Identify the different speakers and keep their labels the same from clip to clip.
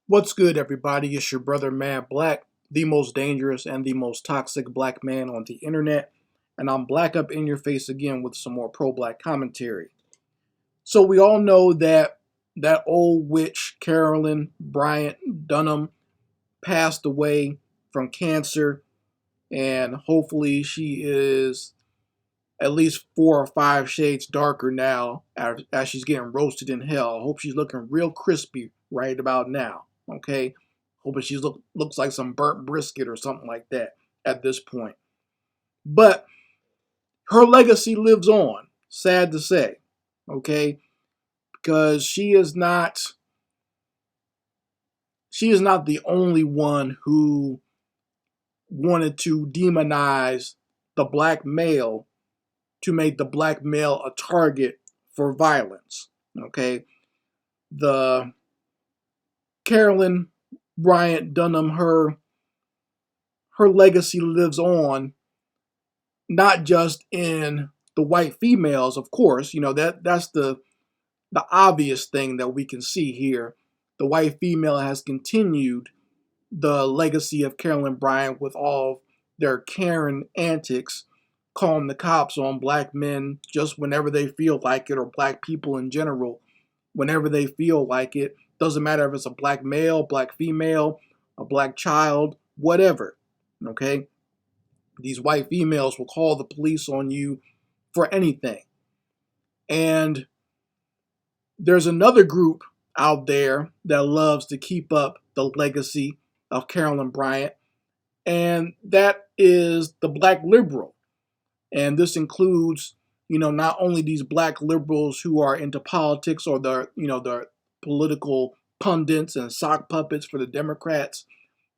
Speaker 1: What's good, everybody? It's your brother Mad Black, the most dangerous and the most toxic black man on the internet, and I'm black up in your face again with some more pro-black commentary. So we all know that that old witch Carolyn Bryant Dunham passed away from cancer, and hopefully she is at least 4 or 5 shades darker now as she's getting roasted in hell. I hope she's looking real crispy right about now. Okay, hoping she looks like some burnt brisket or something like that at this point. But her legacy lives on. Sad to say, okay, because she is not the only one who wanted to demonize the black male to make the black male a target for violence. Okay, the Carolyn Bryant Dunham, her legacy lives on, not just in the white females, of course. That's the obvious thing that we can see here. The white female has continued the legacy of Carolyn Bryant with all their Karen antics, calling the cops on black men just whenever they feel like it, or black people in general whenever they feel like it. Doesn't matter if it's a black male, black female, a black child, whatever. Okay? These white females will call the police on you for anything. And there's another group out there that loves to keep up the legacy of Carolyn Bryant, and that is the black liberal. And this includes, not only these black liberals who are into politics, or the political pundits and sock puppets for the Democrats,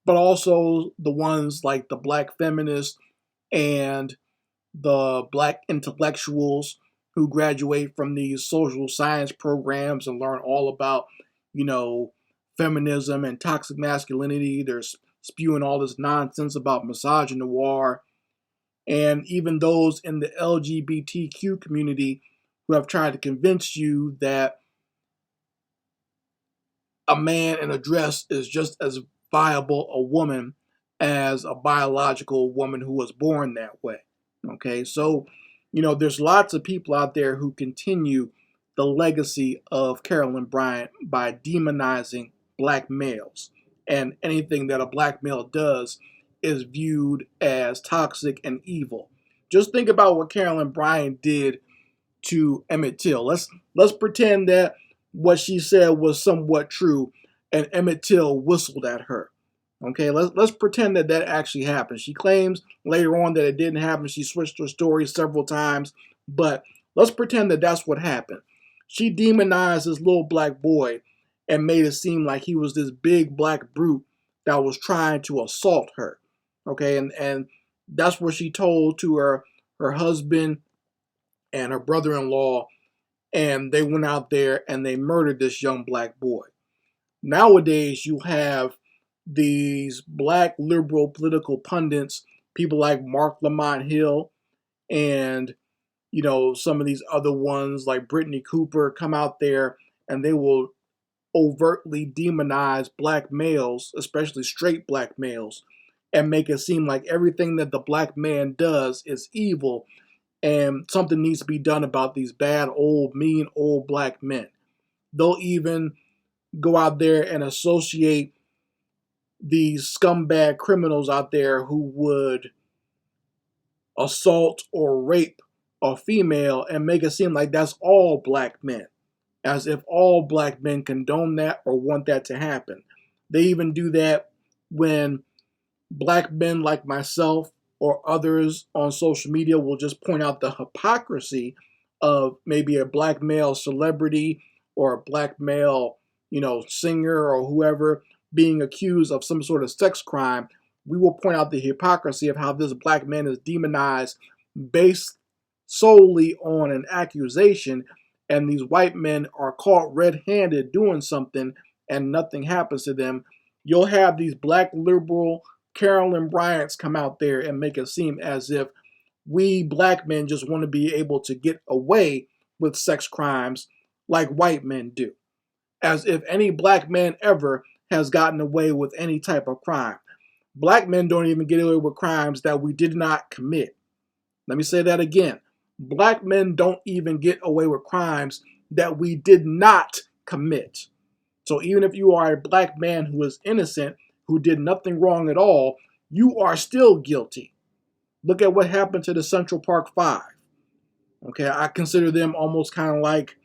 Speaker 1: but also the ones like the black feminists and the black intellectuals who graduate from these social science programs and learn all about, you know, feminism and toxic masculinity. They're spewing all this nonsense about misogyny noir, and even those in the LGBTQ community who have tried to convince you that a man in a dress is just as viable a woman as a biological woman who was born that way. Okay, so there's lots of people out there who continue the legacy of Carolyn Bryant by demonizing black males, and anything that a black male does is viewed as toxic and evil. Just think about what Carolyn Bryant did to Emmett Till. Let's pretend that what she said was somewhat true, and Emmett Till whistled at her. Okay, let's pretend that that actually happened. She claims later on that it didn't happen. She switched her story several times, but let's pretend that that's what happened. She demonized this little black boy and made it seem like he was this big black brute that was trying to assault her. Okay, and that's what she told to her husband and her brother-in-law, and they went out there and they murdered this young black boy. Nowadays, you have these black liberal political pundits, people like Mark Lamont Hill, and some of these other ones like Brittany Cooper, come out there and they will overtly demonize black males, especially straight black males, and make it seem like everything that the black man does is evil, and something needs to be done about these bad, old, mean, old black men. They'll even go out there and associate these scumbag criminals out there who would assault or rape a female and make it seem like that's all black men, as if all black men condone that or want that to happen. They even do that when black men like myself or others on social media will just point out the hypocrisy of maybe a black male celebrity or a black male, singer or whoever being accused of some sort of sex crime. We will point out the hypocrisy of how this black man is demonized based solely on an accusation, and these white men are caught red-handed doing something and nothing happens to them. You'll have these black liberal Carolyn Bryants come out there and make it seem as if we black men just want to be able to get away with sex crimes like white men do. As if any black man ever has gotten away with any type of crime. Black men don't even get away with crimes that we did not commit. Let me say that again. Black men don't even get away with crimes that we did not commit. So even if you are a black man who is innocent, who did nothing wrong at all, you are still guilty. Look at what happened to the Central Park Five. Okay, I consider them almost kind of like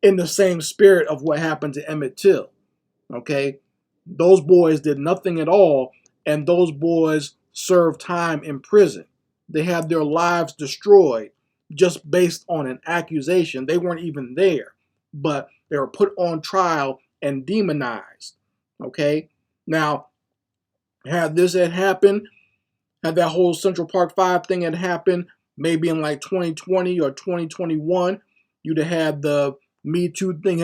Speaker 1: in the same spirit of what happened to Emmett Till. Okay, those boys did nothing at all, and those boys served time in prison. They had their lives destroyed just based on an accusation. They weren't even there, but they were put on trial and demonized. Okay, now had this had happened, had that whole Central Park 5 thing had happened, maybe in like 2020 or 2021, you'd have had the Me Too thing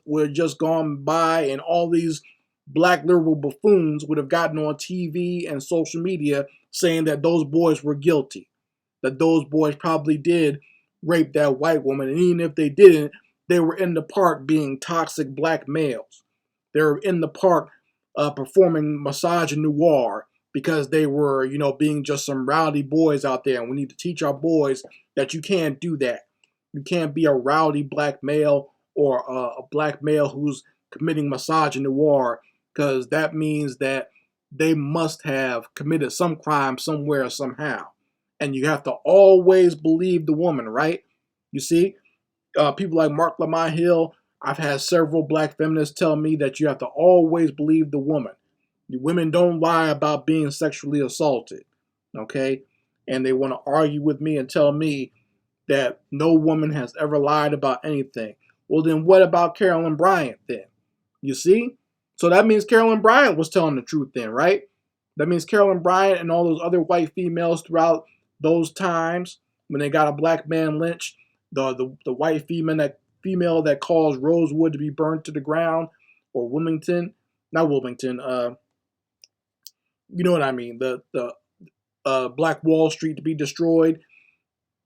Speaker 1: would have just gone by, and all these black liberal buffoons would have gotten on TV and social media saying that those boys were guilty, that those boys probably did rape that white woman, and even if they didn't, they were in the park being toxic black males. They were in the park performing massage noir because they were, being just some rowdy boys out there. And we need to teach our boys that you can't do that. You can't be a rowdy black male or a black male who's committing misogyny noir, because that means that they must have committed some crime somewhere somehow. And you have to always believe the woman, right? You see, people like Mark Lamont Hill, I've had several black feminists tell me that you have to always believe the woman. The women don't lie about being sexually assaulted, okay? And they want to argue with me and tell me that no woman has ever lied about anything. Well, then what about Carolyn Bryant then? You see? So that means Carolyn Bryant was telling the truth then, right? That means Carolyn Bryant and all those other white females throughout those times when they got a black man lynched, the white female that caused Rosewood to be burned to the ground, or not Wilmington, you know what I mean, the Black Wall Street to be destroyed.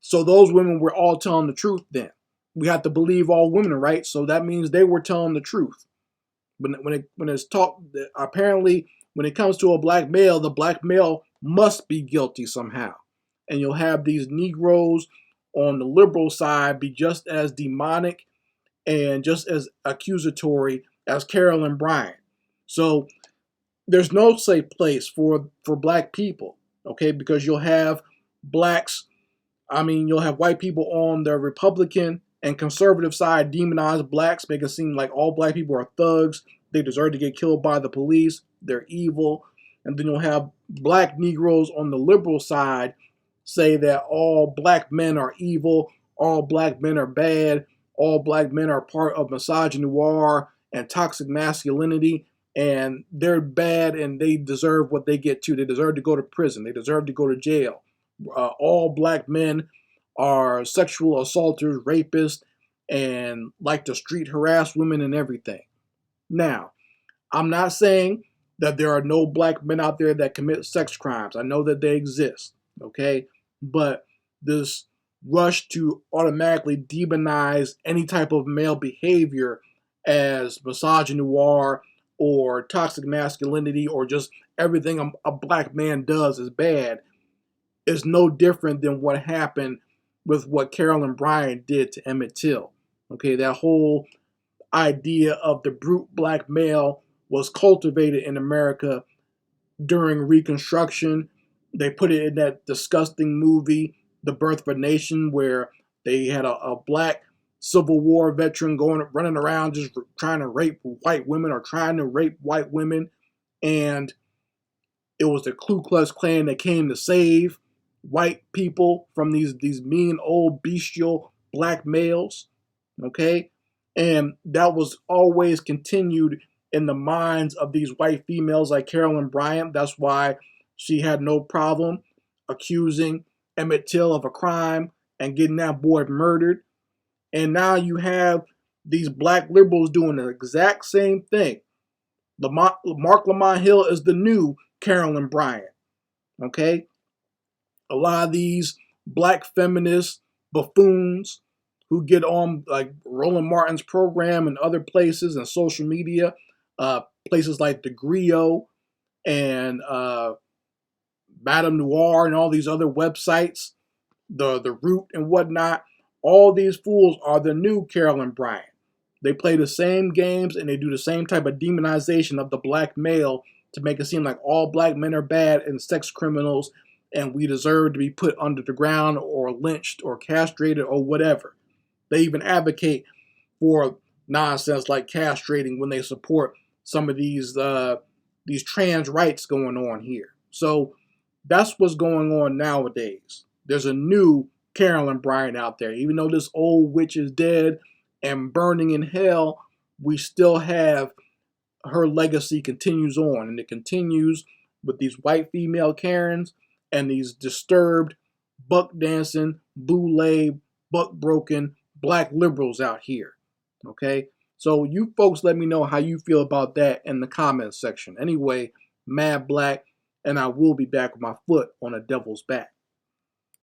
Speaker 1: So those women were all telling the truth then. We have to believe all women, right? So that means they were telling the truth. When it's talk, apparently when it comes to a black male, the black male must be guilty somehow. And you'll have these Negroes on the liberal side be just as demonic and just as accusatory as Carolyn Bryant. So there's no safe place for black people, okay? Because you'll have you'll have white people on the Republican and conservative side demonize blacks, make it seem like all black people are thugs. They deserve to get killed by the police. They're evil. And then you'll have black Negroes on the liberal side say that all black men are evil, all black men are bad, all black men are part of misogyny noir and toxic masculinity, and they're bad and they deserve what they get too. They deserve to go to prison. They deserve to go to jail. All black men are sexual assaulters, rapists, and like to street harass women and everything. Now, I'm not saying that there are no black men out there that commit sex crimes. I know that they exist, okay? But this rush to automatically demonize any type of male behavior as misogyny noir or toxic masculinity or just everything a black man does is bad is no different than what happened with what Carolyn Bryant did to Emmett Till. Okay, that whole idea of the brute black male was cultivated in America during Reconstruction. They put it in that disgusting movie, The Birth of a Nation, where they had a black Civil War veteran running around just trying to rape white women or trying to rape white women. And it was the Ku Klux Klan that came to save white people from these mean old bestial black males. Okay? And that was always continued in the minds of these white females like Carolyn Bryant. That's why she had no problem accusing Emmett Till of a crime and getting that boy murdered. And now you have these black liberals doing the exact same thing. Mark Lamont Hill is the new Carolyn Bryant. Okay? A lot of these black feminist buffoons who get on like Roland Martin's program and other places and social media, Places like the Griot and Madame Noir and all these other websites, the Root and whatnot. All these fools are the new Carolyn Bryant. They play the same games and they do the same type of demonization of the black male to make it seem like all black men are bad and sex criminals and we deserve to be put under the ground or lynched or castrated or whatever. They even advocate for nonsense like castrating when they support some of these trans rights going on here. So that's what's going on nowadays. There's a new Carolyn Bryant out there. Even though this old witch is dead and burning in hell, we still have her legacy continues on, and it continues with these white female Karens and these disturbed, buck dancing, boule, buck broken black liberals out here. Okay, so you folks let me know how you feel about that in the comments section. Anyway, Mad Black, and I will be back with my foot on a devil's back.